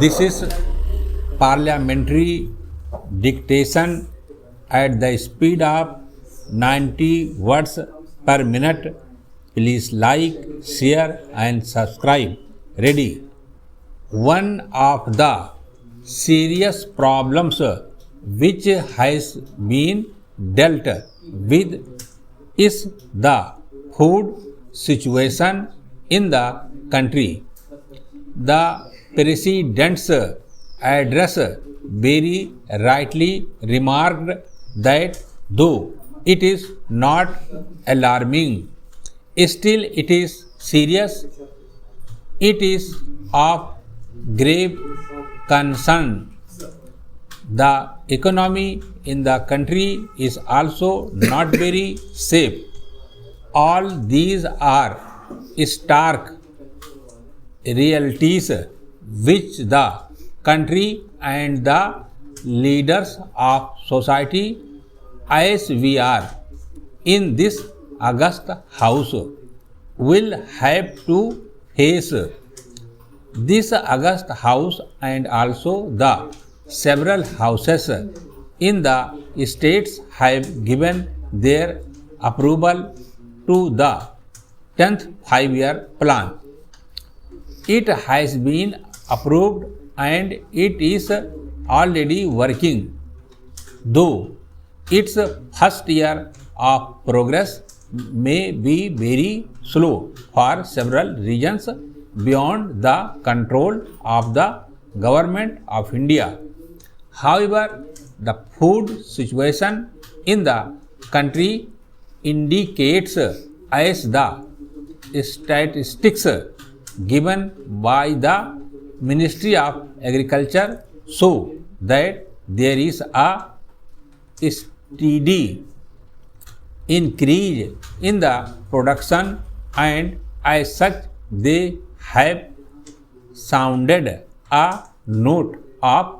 This is parliamentary dictation at the speed of 90 words per minute. Please like, share and subscribe. Ready. One of the serious problems which has been dealt with is the food situation in the country. The President's address very rightly remarked that though it is not alarming, still it is serious. It is of grave concern. The economy in the country is also not very safe. All these are stark realities which the country and the leaders of society, as we are in this august house, will have to face. This august house and also the several houses in the states have given their approval to the 10th 5-year plan. It has been approved and it is already working, though its first year of progress may be very slow for several reasons beyond the control of the Government of India. However, the food situation in the country indicates as the statistics given by the Ministry of Agriculture show that there is a steady increase in the production, and as such they have sounded a note of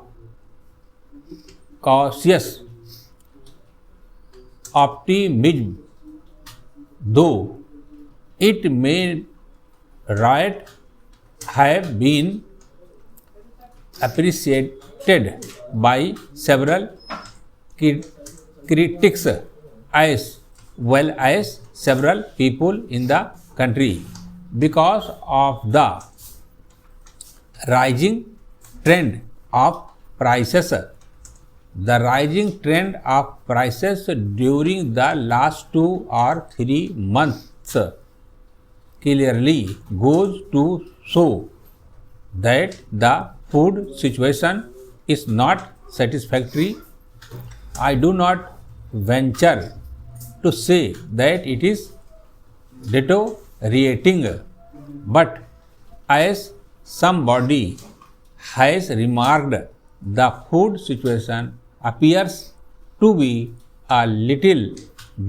cautious optimism, though it may right have been appreciated by several critics as well as several people in the country because of the rising trend of prices. The rising trend of prices during the last 2 or 3 months clearly goes to show that the food situation is not satisfactory. I do not venture to say that it is deteriorating, but as somebody has remarked, the food situation appears to be a little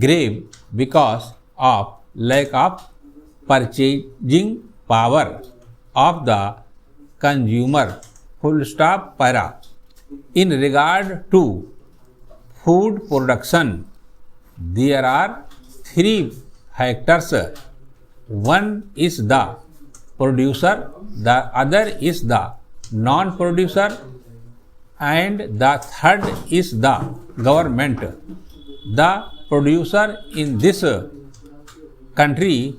grave because of lack of purchasing power of the consumer. Full stop. Para. In regard to food production, there are 3 factors. One is the producer, the other is the non-producer, and the third is the government. The producer in this country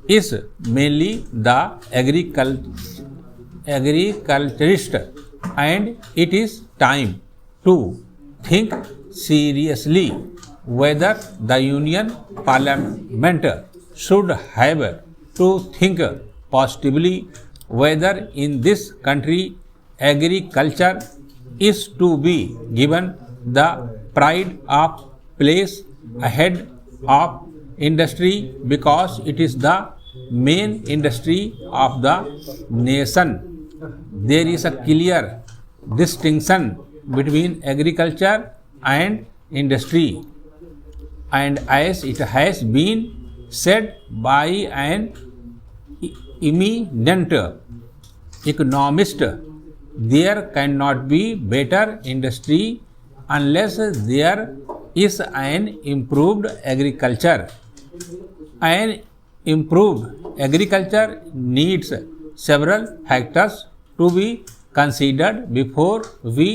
is mainly the agriculturist, and it is time to think seriously whether the Union Parliament should have to think positively whether in this country agriculture is to be given the pride of place ahead of industry, because it is the main industry of the nation. There is a clear distinction between agriculture and industry, and as it has been said by an eminent economist, there cannot be better industry unless there is an improved agriculture. An improved agriculture needs several factors to be considered before we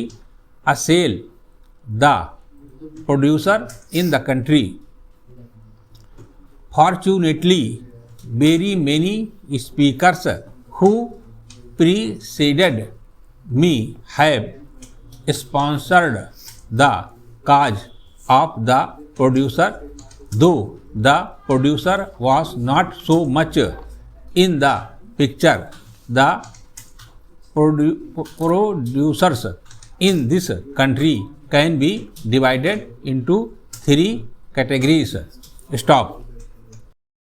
assail the producer in the country. Fortunately, very many speakers who preceded me have sponsored the cause of the producer, though the producer was not so much in the picture. The producers in this country can be divided into three categories. Stop.